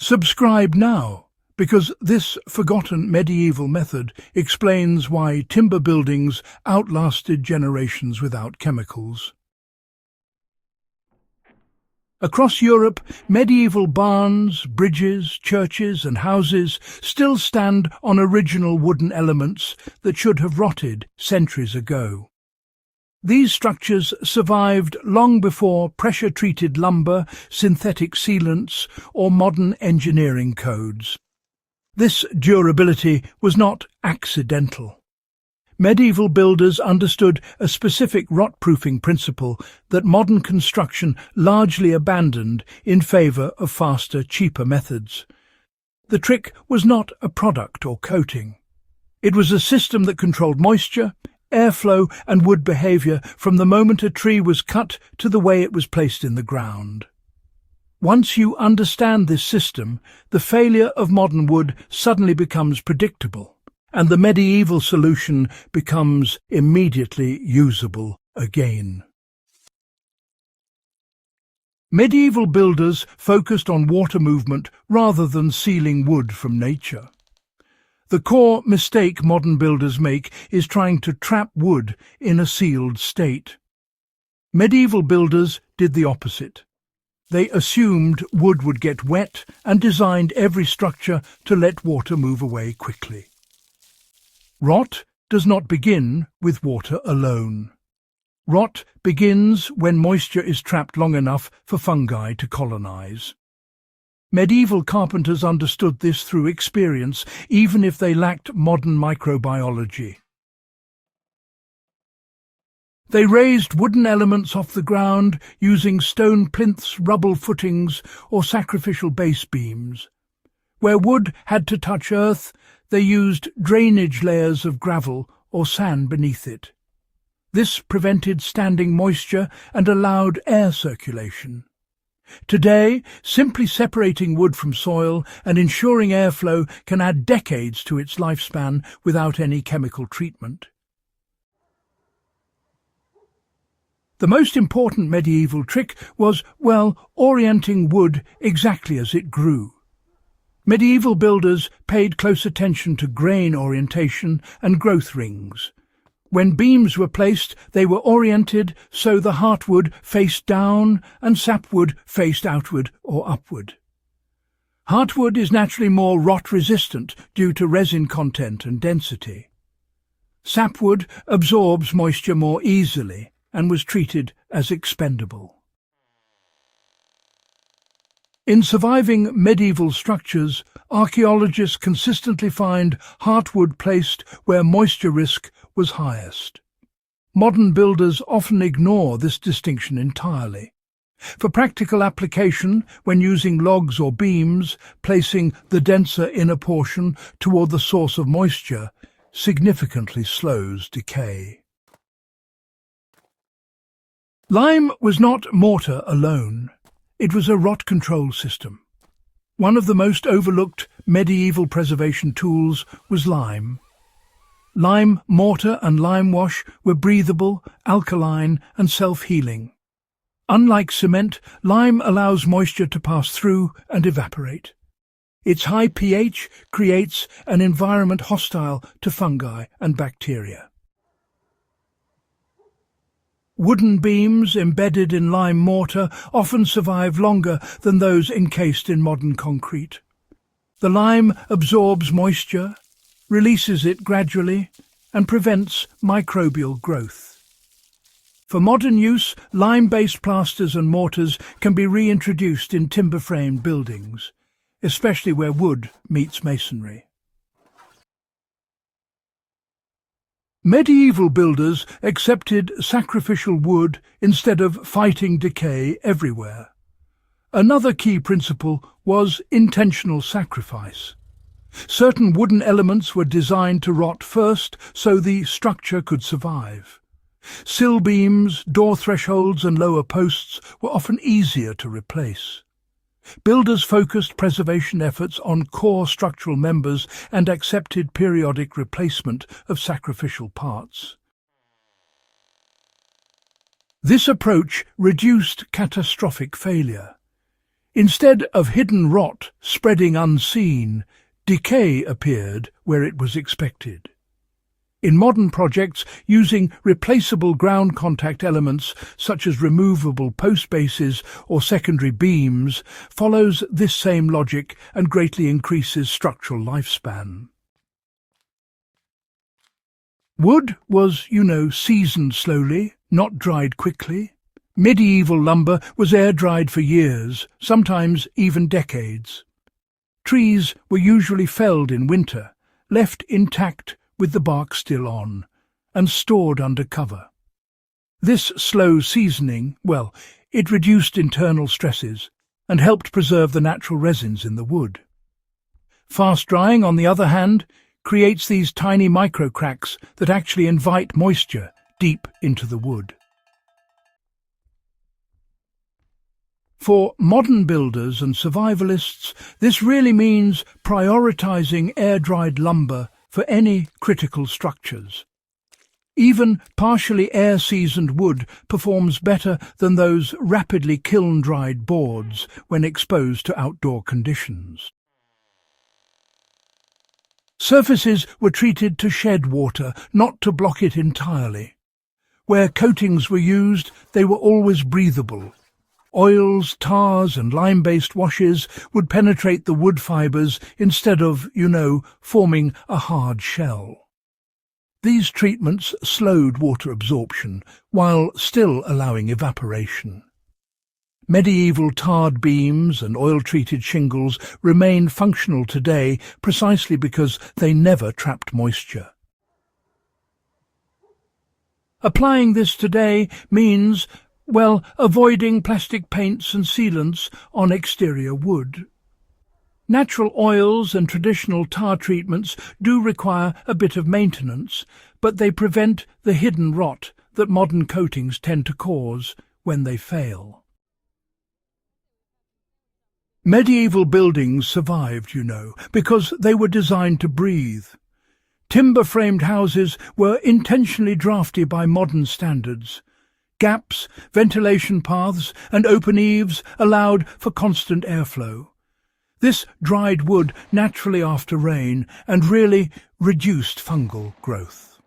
Subscribe now, because this forgotten medieval method explains why timber buildings outlasted generations without chemicals. Across Europe, medieval barns, bridges, churches and houses still stand on original wooden elements that should have rotted centuries ago. These structures survived long before pressure-treated lumber, synthetic sealants, or modern engineering codes. This durability was not accidental. Medieval builders understood a specific rot-proofing principle that modern construction largely abandoned in favour of faster, cheaper methods. The trick was not a product or coating. It was a system that controlled moisture, airflow and wood behaviour from the moment a tree was cut to the way it was placed in the ground. Once you understand this system, the failure of modern wood suddenly becomes predictable, and the medieval solution becomes immediately usable again. Medieval builders focused on water movement rather than sealing wood from nature. The core mistake modern builders make is trying to trap wood in a sealed state. Medieval builders did the opposite. They assumed wood would get wet and designed every structure to let water move away quickly. Rot does not begin with water alone. Rot begins when moisture is trapped long enough for fungi to colonize. Medieval carpenters understood this through experience, even if they lacked modern microbiology. They raised wooden elements off the ground using stone plinths, rubble footings, or sacrificial base beams. Where wood had to touch earth, they used drainage layers of gravel or sand beneath it. This prevented standing moisture and allowed air circulation. Today, simply separating wood from soil and ensuring airflow can add decades to its lifespan without any chemical treatment. The most important medieval trick was, orienting wood exactly as it grew. Medieval builders paid close attention to grain orientation and growth rings. When beams were placed, they were oriented so the heartwood faced down and sapwood faced outward or upward. Heartwood is naturally more rot-resistant due to resin content and density. Sapwood absorbs moisture more easily and was treated as expendable. In surviving medieval structures, archaeologists consistently find heartwood placed where moisture risk was highest. Modern builders often ignore this distinction entirely. For practical application, when using logs or beams, placing the denser inner portion toward the source of moisture significantly slows decay. Lime was not mortar alone. It was a rot control system. One of the most overlooked medieval preservation tools was lime. Lime mortar and lime wash were breathable, alkaline, and self-healing. Unlike cement, lime allows moisture to pass through and evaporate. Its high pH creates an environment hostile to fungi and bacteria. Wooden beams embedded in lime mortar often survive longer than those encased in modern concrete. The lime absorbs moisture, releases it gradually, and prevents microbial growth. For modern use, lime-based plasters and mortars can be reintroduced in timber-framed buildings, especially where wood meets masonry. Medieval builders accepted sacrificial wood instead of fighting decay everywhere. Another key principle was intentional sacrifice. Certain wooden elements were designed to rot first so the structure could survive. Sill beams, door thresholds and lower posts were often easier to replace. Builders focused preservation efforts on core structural members and accepted periodic replacement of sacrificial parts. This approach reduced catastrophic failure. Instead of hidden rot spreading unseen, decay appeared where it was expected. In modern projects, using replaceable ground contact elements such as removable post bases or secondary beams follows this same logic and greatly increases structural lifespan. Wood was, seasoned slowly, not dried quickly. Medieval lumber was air-dried for years, sometimes even decades. Trees were usually felled in winter, left intact with the bark still on, and stored under cover. This slow seasoning, it reduced internal stresses and helped preserve the natural resins in the wood. Fast drying, on the other hand, creates these tiny microcracks that actually invite moisture deep into the wood. For modern builders and survivalists, this really means prioritizing air-dried lumber for any critical structures. Even partially air-seasoned wood performs better than those rapidly kiln-dried boards when exposed to outdoor conditions. Surfaces were treated to shed water, not to block it entirely. Where coatings were used, they were always breathable. Oils, tars and lime-based washes would penetrate the wood fibres instead of, forming a hard shell. These treatments slowed water absorption while still allowing evaporation. Medieval tarred beams and oil-treated shingles remain functional today precisely because they never trapped moisture. Applying this today means avoiding plastic paints and sealants on exterior wood. Natural oils and traditional tar treatments do require a bit of maintenance, but they prevent the hidden rot that modern coatings tend to cause when they fail. Medieval buildings survived, because they were designed to breathe. Timber-framed houses were intentionally drafty by modern standards. Gaps, ventilation paths and open eaves allowed for constant airflow. This dried wood naturally after rain and really reduced fungal growth.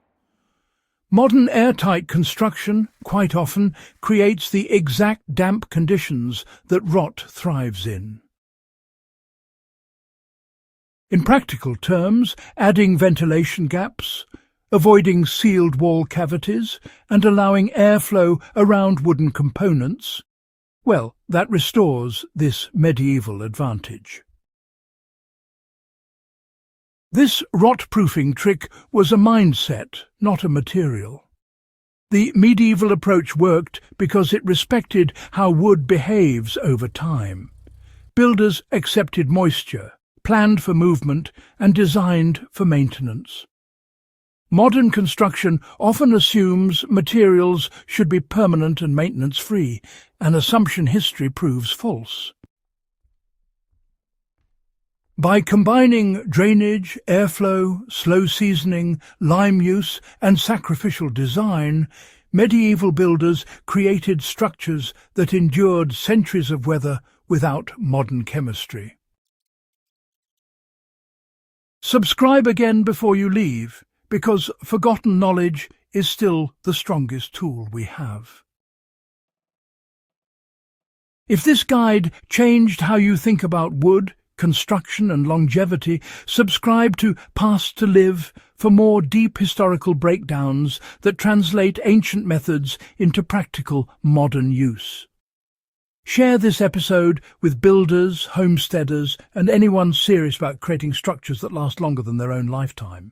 Modern airtight construction, quite often, creates the exact damp conditions that rot thrives in. In practical terms, adding ventilation gaps, avoiding sealed wall cavities and allowing airflow around wooden components, that restores this medieval advantage. This rot-proofing trick was a mindset, not a material. The medieval approach worked because it respected how wood behaves over time. Builders accepted moisture, planned for movement and designed for maintenance. Modern construction often assumes materials should be permanent and maintenance-free, an assumption history proves false. By combining drainage, airflow, slow seasoning, lime use and sacrificial design, medieval builders created structures that endured centuries of weather without modern chemistry. Subscribe again before you leave, because forgotten knowledge is still the strongest tool we have. If this guide changed how you think about wood, construction and longevity, subscribe to Past to Live for more deep historical breakdowns that translate ancient methods into practical modern use. Share this episode with builders, homesteaders and anyone serious about creating structures that last longer than their own lifetime.